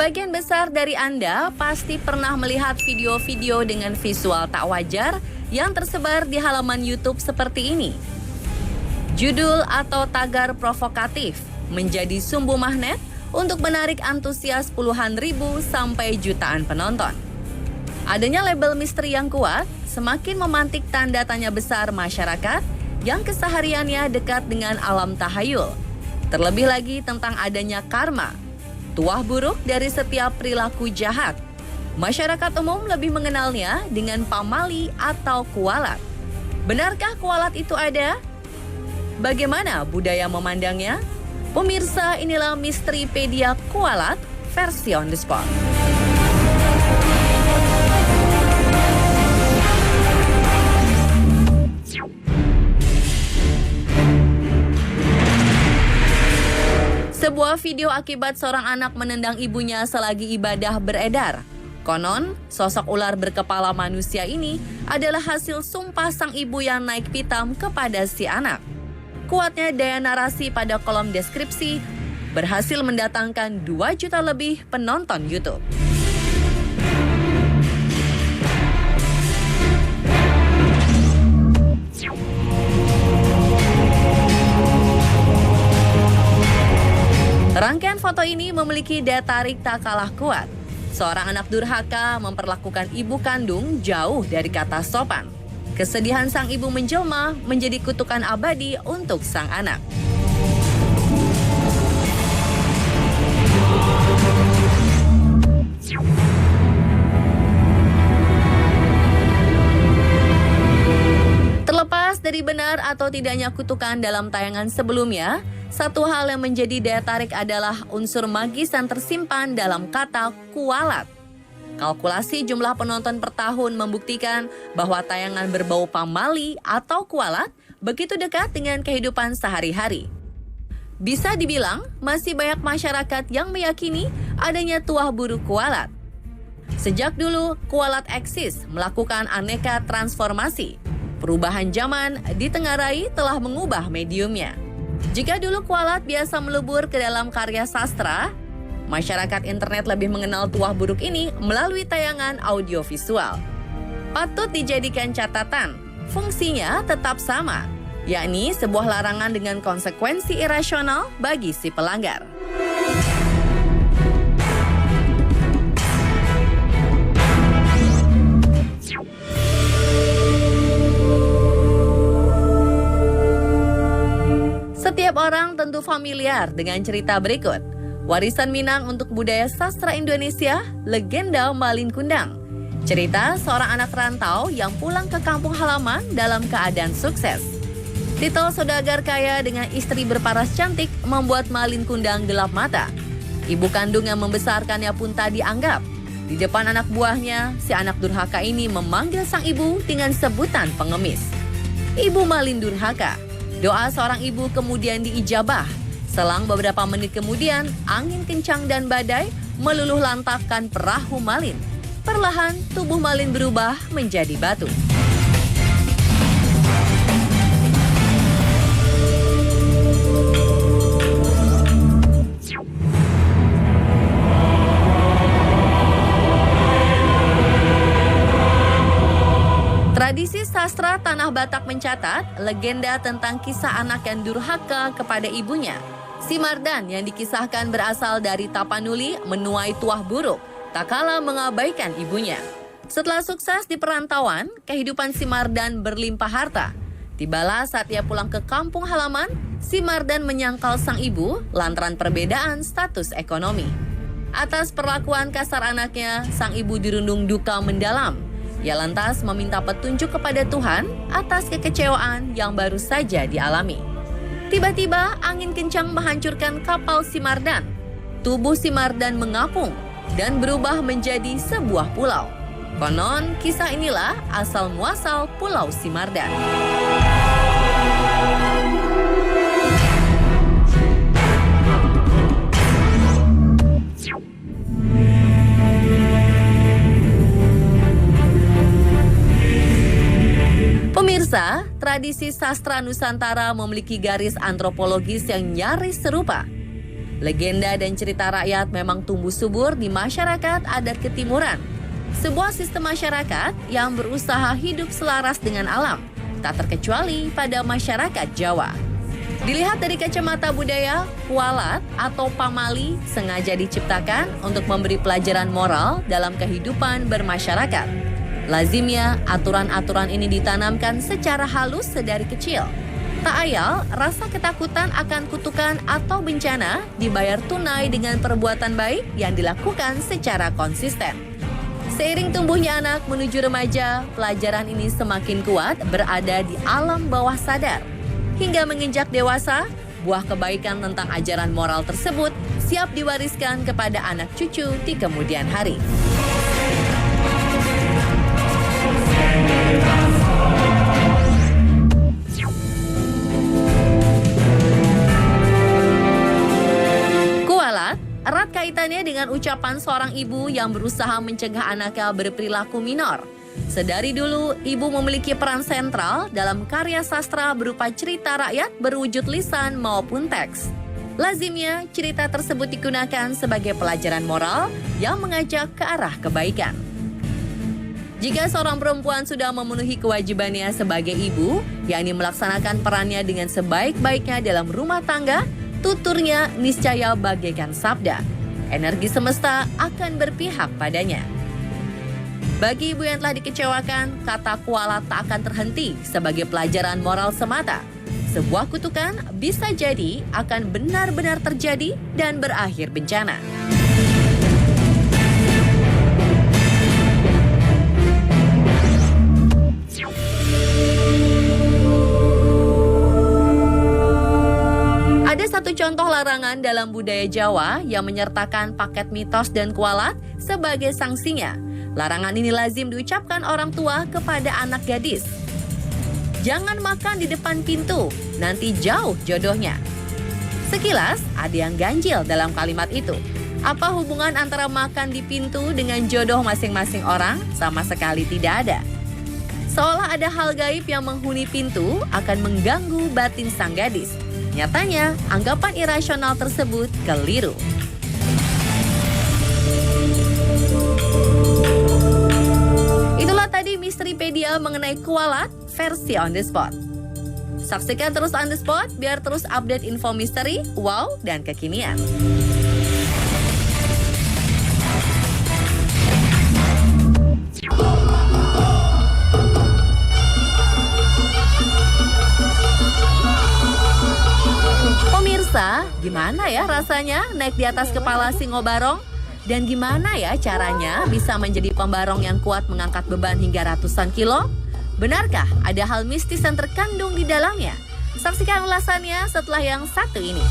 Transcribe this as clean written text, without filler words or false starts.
Sebagian besar dari Anda pasti pernah melihat video-video dengan visual tak wajar yang tersebar di halaman YouTube seperti ini. Judul atau tagar provokatif menjadi sumbu magnet untuk menarik antusias puluhan ribu sampai jutaan penonton. Adanya label misteri yang kuat semakin memantik tanda tanya besar masyarakat yang kesehariannya dekat dengan alam tahayul. Terlebih lagi tentang adanya karma, tuah buruk dari setiap perilaku jahat. Masyarakat umum lebih mengenalnya dengan pamali atau kualat. Benarkah kualat itu ada? Bagaimana budaya memandangnya? Pemirsa, inilah Misteripedia Kualat versi on the spot. Sebuah video akibat seorang anak menendang ibunya selagi ibadah beredar. Konon, sosok ular berkepala manusia ini adalah hasil sumpah sang ibu yang naik pitam kepada si anak. Kuatnya daya narasi pada kolom deskripsi berhasil mendatangkan 2 juta lebih penonton YouTube. Rangkaian foto ini memiliki daya tarik tak kalah kuat. Seorang anak durhaka memperlakukan ibu kandung jauh dari kata sopan. Kesedihan sang ibu menjelma menjadi kutukan abadi untuk sang anak. Terlepas dari benar atau tidaknya kutukan dalam tayangan sebelumnya, satu hal yang menjadi daya tarik adalah unsur magis yang tersimpan dalam kata kualat. Kalkulasi jumlah penonton per tahun membuktikan bahwa tayangan berbau pamali atau kualat begitu dekat dengan kehidupan sehari-hari. Bisa dibilang masih banyak masyarakat yang meyakini adanya tuah buruk kualat. Sejak dulu, kualat eksis melakukan aneka transformasi. Perubahan zaman ditengarai telah mengubah mediumnya. Jika dulu kualat biasa melebur ke dalam karya sastra, masyarakat internet lebih mengenal tuah buruk ini melalui tayangan audiovisual. Patut dijadikan catatan, fungsinya tetap sama, yakni sebuah larangan dengan konsekuensi irasional bagi si pelanggar. Setiap orang tentu familiar dengan cerita berikut. Warisan Minang untuk budaya sastra Indonesia, legenda Malin Kundang. Cerita seorang anak rantau yang pulang ke kampung halaman dalam keadaan sukses. Titel saudagar kaya dengan istri berparas cantik membuat Malin Kundang gelap mata. Ibu kandung yang membesarkannya pun tak dianggap. Di depan anak buahnya, si anak durhaka ini memanggil sang ibu dengan sebutan pengemis. Ibu Malin durhaka. Doa seorang ibu kemudian diijabah. Selang beberapa menit kemudian, angin kencang dan badai meluluh lantapkan perahu Malin. Perlahan, tubuh Malin berubah menjadi batu. Tradisi sastra Tanah Batak mencatat legenda tentang kisah anak yang durhaka kepada ibunya. Si Mardan yang dikisahkan berasal dari Tapanuli menuai tuah buruk, tak kalah mengabaikan ibunya. Setelah sukses di perantauan, kehidupan si Mardan berlimpah harta. Tibalah saat ia pulang ke kampung halaman, si Mardan menyangkal sang ibu lantaran perbedaan status ekonomi. Atas perlakuan kasar anaknya, sang ibu dirundung duka mendalam. Ia lantas meminta petunjuk kepada Tuhan atas kekecewaan yang baru saja dialami. Tiba-tiba angin kencang menghancurkan kapal si Mardan. Tubuh si Mardan mengapung dan berubah menjadi sebuah pulau. Konon, kisah inilah asal-muasal Pulau Simardan. Pemirsa, tradisi sastra Nusantara memiliki garis antropologis yang nyaris serupa. Legenda dan cerita rakyat memang tumbuh subur di masyarakat adat Ketimuran. Sebuah sistem masyarakat yang berusaha hidup selaras dengan alam, tak terkecuali pada masyarakat Jawa. Dilihat dari kacamata budaya, kualat atau pamali sengaja diciptakan untuk memberi pelajaran moral dalam kehidupan bermasyarakat. Lazimnya, aturan-aturan ini ditanamkan secara halus sedari kecil. Tak ayal, rasa ketakutan akan kutukan atau bencana dibayar tunai dengan perbuatan baik yang dilakukan secara konsisten. Seiring tumbuhnya anak menuju remaja, pelajaran ini semakin kuat berada di alam bawah sadar. Hingga menginjak dewasa, buah kebaikan tentang ajaran moral tersebut siap diwariskan kepada anak cucu di kemudian hari. Kualat erat kaitannya dengan ucapan seorang ibu yang berusaha mencegah anaknya berperilaku minor. Sedari dulu, ibu memiliki peran sentral dalam karya sastra berupa cerita rakyat berwujud lisan maupun teks. Lazimnya, cerita tersebut digunakan sebagai pelajaran moral yang mengajak ke arah kebaikan. Jika seorang perempuan sudah memenuhi kewajibannya sebagai ibu, yakni melaksanakan perannya dengan sebaik-baiknya dalam rumah tangga, tuturnya niscaya bagaikan sabda. Energi semesta akan berpihak padanya. Bagi ibu yang telah dikecewakan, kata kualat tak akan terhenti sebagai pelajaran moral semata. Sebuah kutukan bisa jadi akan benar-benar terjadi dan berakhir bencana. Ada satu contoh larangan dalam budaya Jawa yang menyertakan paket mitos dan kualat sebagai sanksinya. Larangan ini lazim diucapkan orang tua kepada anak gadis. Jangan makan di depan pintu, nanti jauh jodohnya. Sekilas ada yang ganjil dalam kalimat itu. Apa hubungan antara makan di pintu dengan jodoh masing-masing orang? Sama sekali tidak ada. Seolah ada hal gaib yang menghuni pintu akan mengganggu batin sang gadis. Nyatanya, anggapan irasional tersebut keliru. Itulah tadi Misteripedia mengenai kualat versi On The Spot. Saksikan terus On The Spot biar terus update info misteri, wow, dan kekinian. Pemirsa, gimana ya rasanya naik di atas kepala Singobarong? Dan gimana ya caranya bisa menjadi pembarong yang kuat mengangkat beban hingga ratusan kilo? Benarkah ada hal mistis yang terkandung di dalamnya? Saksikan ulasannya setelah yang satu ini.